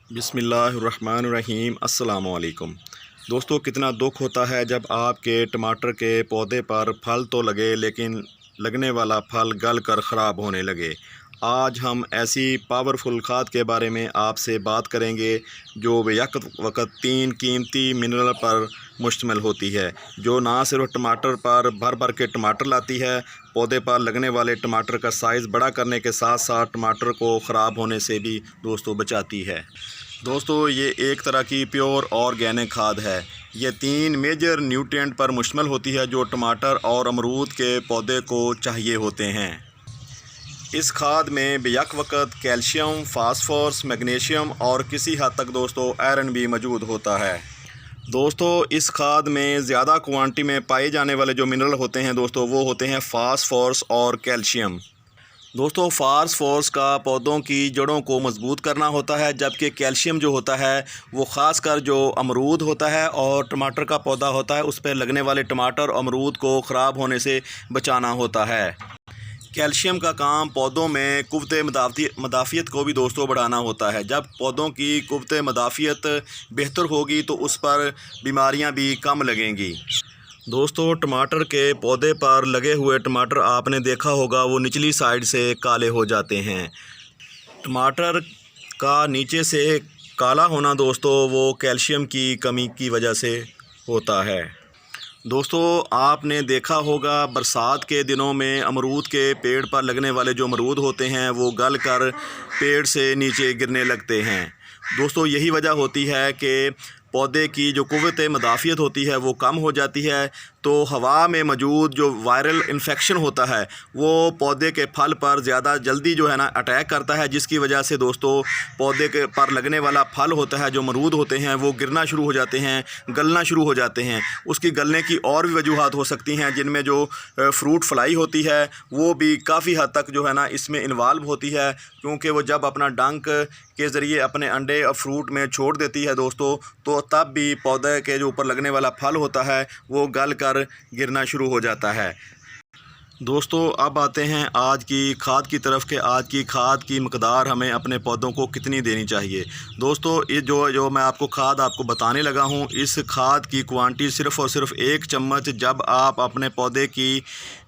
बिस्मिल्लाहिर्रहमानिर्रहीम अस्सलामु अलैकुम। दोस्तों, कितना दुख होता है जब आपके टमाटर के पौधे पर फल तो लगे लेकिन लगने वाला फल गल कर ख़राब होने लगे। आज हम ऐसी पावरफुल खाद के बारे में आपसे बात करेंगे जो बेयक वक़्त 3 कीमती मिनरल पर मुश्तमिल होती है, जो ना सिर्फ टमाटर पर भर भर के टमाटर लाती है, पौधे पर लगने वाले टमाटर का साइज़ बड़ा करने के साथ साथ टमाटर को ख़राब होने से भी दोस्तों बचाती है। दोस्तों, ये एक तरह की प्योर ऑर्गेनिक खाद है। ये 3 मेजर न्यूट्रिएंट पर मुश्तमिल होती है जो टमाटर और अमरूद के पौधे को चाहिए होते हैं। इस खाद में बेयक वक़्त कैल्शियम, फास्फोरस, मैग्नीशियम और किसी हद तक दोस्तों आयरन भी मौजूद होता है। दोस्तों, इस खाद में ज़्यादा क्वांटिटी में पाए जाने वाले जो मिनरल होते हैं दोस्तों, वो होते हैं फास्फोरस और कैल्शियम। दोस्तों, फास्फोरस का पौधों की जड़ों को मजबूत करना होता है, जबकि कैल्शियम जो होता है वो ख़ासकर जो अमरूद होता है और टमाटर का पौधा होता है उस पर लगने वाले टमाटर और अमरूद को ख़राब होने से बचाना होता है। कैल्शियम का काम पौधों में क़ुव्वते मदाफ़ियत को भी दोस्तों बढ़ाना होता है। जब पौधों की क़ुव्वते मदाफ़ियत बेहतर होगी तो उस पर बीमारियां भी कम लगेंगी। दोस्तों, टमाटर के पौधे पर लगे हुए टमाटर आपने देखा होगा वो निचली साइड से काले हो जाते हैं। टमाटर का नीचे से काला होना दोस्तों वो कैल्शियम की कमी की वजह से होता है। दोस्तों, आपने देखा होगा बरसात के दिनों में अमरूद के पेड़ पर लगने वाले जो अमरूद होते हैं वो गल कर पेड़ से नीचे गिरने लगते हैं। दोस्तों, यही वजह होती है कि पौधे की जो क़ुव्वत मदाफ़ियत होती है वो कम हो जाती है, तो हवा में मौजूद जो वायरल इन्फेक्शन होता है वो पौधे के फल पर ज़्यादा जल्दी जो है ना अटैक करता है, जिसकी वजह से दोस्तों पौधे के पर लगने वाला फल होता है, जो अमरूद होते हैं वो गिरना शुरू हो जाते हैं, गलना शुरू हो जाते हैं। उसकी गलने की और भी वजूहात हो सकती हैं, जिनमें जो फ्रूट फ्लाई होती है वो भी काफ़ी हद तक जो है ना इसमें इन्वॉल्व होती है, क्योंकि वो जब अपना डंक के ज़रिए अपने अंडे और फ्रूट में छोड़ देती है दोस्तों, तो तब भी पौधे के जो ऊपर लगने वाला फल होता है वो गल कर गिरना शुरू हो जाता है। दोस्तों, अब आते हैं आज की खाद की तरफ के आज की खाद की मकदार हमें अपने पौधों को कितनी देनी चाहिए। दोस्तों, ये जो मैं आपको खाद बताने लगा हूँ, इस खाद की क्वांटिटी सिर्फ़ और सिर्फ 1 चम्मच जब आप अपने पौधे की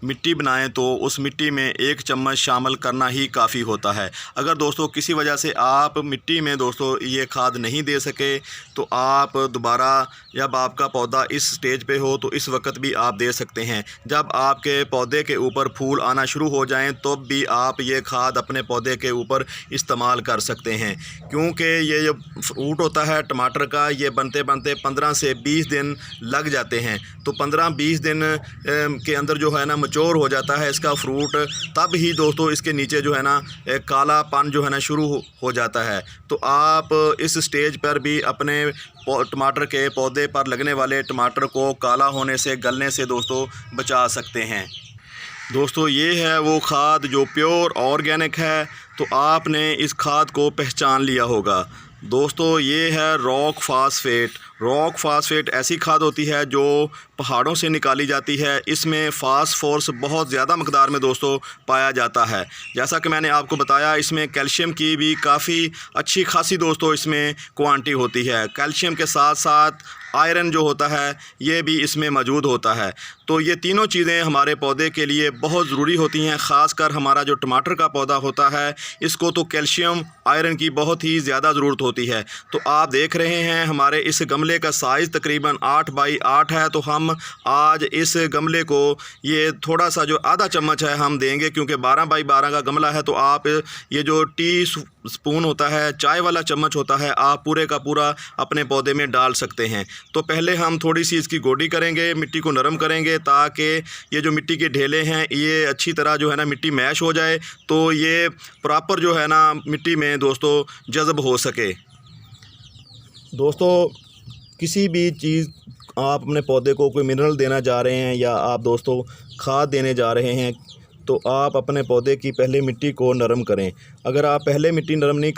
मिट्टी बनाएं तो उस मिट्टी में 1 चम्मच शामिल करना ही काफ़ी होता है। अगर दोस्तों किसी वजह से आप मिट्टी में दोस्तों ये खाद नहीं दे सके तो आप दोबारा जब आपका पौधा इस स्टेज पे हो तो इस वक्त भी आप दे सकते हैं। जब आपके पौधे के ऊपर फूल आना शुरू हो जाएं तो भी आप ये खाद अपने पौधे के ऊपर इस्तेमाल कर सकते हैं, क्योंकि ये जो फ्रूट होता है टमाटर का ये बनते बनते 15 से 20 दिन लग जाते हैं। तो 15-20 दिन के अंदर जो है ना मैच्योर हो जाता है इसका फ्रूट, तब ही दोस्तों इसके नीचे जो है ना कालापन जो है ना शुरू हो जाता है। तो आप इस स्टेज पर भी अपने टमाटर के पौधे पर लगने वाले टमाटर को काला होने से, गलने से दोस्तों बचा सकते हैं। दोस्तों, ये है वो खाद जो प्योर ऑर्गेनिक है। तो आपने इस खाद को पहचान लिया होगा। दोस्तों, ये है रॉक फास्फेट। रॉक फास्फेट ऐसी खाद होती है जो पहाड़ों से निकाली जाती है। इसमें फास्फोरस बहुत ज़्यादा मकदार में दोस्तों पाया जाता है। जैसा कि मैंने आपको बताया, इसमें कैल्शियम की भी काफ़ी अच्छी खासी दोस्तों इसमें क्वांटिटी होती है। कैल्शियम के साथ साथ आयरन जो होता है ये भी इसमें मौजूद होता है। तो ये तीनों चीज़ें हमारे पौधे के लिए बहुत ज़रूरी होती हैं। ख़ासकर हमारा जो टमाटर का पौधा होता है इसको तो कैल्शियम, आयरन की बहुत ही ज़्यादा ज़रूरत होती है। तो आप देख रहे हैं हमारे इस गमले का साइज़ तकरीबन 8 बाई 8 है। तो हम आज इस गमले को ये थोड़ा सा जो आधा चम्मच है हम देंगे, क्योंकि 12 बाई 12 का गमला है। तो आप ये जो टी स्पून होता है, चाय वाला चम्मच होता है, आप पूरे का पूरा अपने पौधे में डाल सकते हैं। तो पहले हम थोड़ी सी इसकी गोडी करेंगे, मिट्टी को नरम करेंगे ताकि ये जो मिट्टी के ढेले हैं ये अच्छी तरह जो है ना मिट्टी मैश हो जाए, तो ये प्रॉपर जो है ना मिट्टी में दोस्तों जज़ब हो सके। दोस्तों, किसी भी चीज़ आप अपने पौधे को कोई मिनरल देना जा रहे हैं या आप दोस्तों खाद देने जा रहे हैं तो आप अपने पौधे की पहले मिट्टी को नरम करें। अगर आप पहले मिट्टी नरम नहीं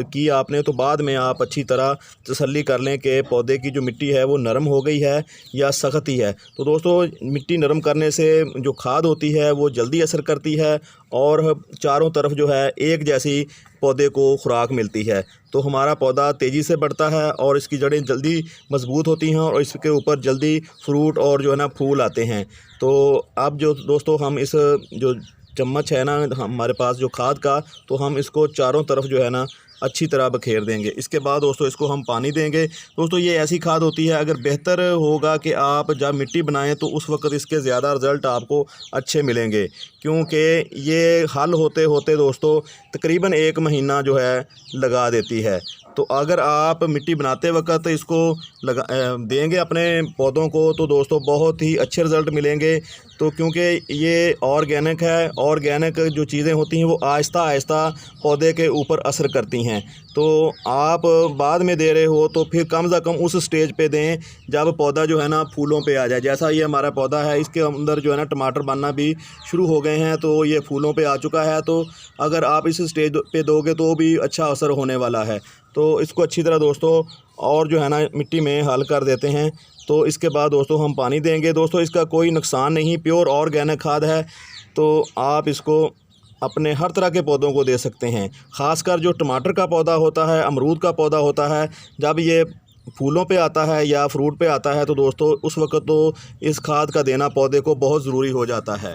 की आपने, तो बाद में आप अच्छी तरह तसल्ली कर लें कि पौधे की जो मिट्टी है वो नरम हो गई है या सख्त ही है। तो दोस्तों मिट्टी नरम करने से जो खाद होती है वो जल्दी असर करती है और चारों तरफ जो है एक जैसी पौधे को खुराक मिलती है। तो हमारा पौधा तेज़ी से बढ़ता है और इसकी जड़ें जल्दी मजबूत होती हैं और इसके ऊपर जल्दी फ्रूट और जो है ना फूल आते हैं। तो अब जो दोस्तों हम इस जो चम्मच है ना हमारे पास जो खाद का, तो हम इसको चारों तरफ जो है ना अच्छी तरह बखेर देंगे। इसके बाद दोस्तों इसको हम पानी देंगे। दोस्तों ये ऐसी खाद होती है, अगर बेहतर होगा कि आप जब मिट्टी बनाएं तो उस वक्त इसके ज़्यादा रिज़ल्ट आपको अच्छे मिलेंगे, क्योंकि ये हल होते होते दोस्तों तकरीबन 1 महीना जो है लगा देती है। तो अगर आप मिट्टी बनाते वक्त इसको देंगे अपने पौधों को, तो दोस्तों बहुत ही अच्छे रिज़ल्ट मिलेंगे। तो क्योंकि ये ऑर्गेनिक है, ऑर्गेनिक जो चीज़ें होती हैं वो आहिस्ता आहिस्ता पौधे के ऊपर असर करती हैं। तो आप बाद में दे रहे हो तो फिर कम से कम उस स्टेज पे दें जब पौधा जो है ना फूलों पे आ जाए। जैसा ये हमारा पौधा है, इसके अंदर जो है ना टमाटर बनना भी शुरू हो गए हैं, तो ये फूलों पे आ चुका है। तो अगर आप इस स्टेज पे दोगे तो भी अच्छा असर होने वाला है। तो इसको अच्छी तरह दोस्तों और जो है ना मिट्टी में हल कर देते हैं। तो इसके बाद दोस्तों हम पानी देंगे। दोस्तों इसका कोई नुकसान नहीं, प्योर ऑर्गेनिक खाद है। तो आप इसको अपने हर तरह के पौधों को दे सकते हैं। ख़ासकर जो टमाटर का पौधा होता है, अमरूद का पौधा होता है, जब ये फूलों पे आता है या फ्रूट पे आता है तो दोस्तों उस वक्त तो इस खाद का देना पौधे को बहुत ज़रूरी हो जाता है।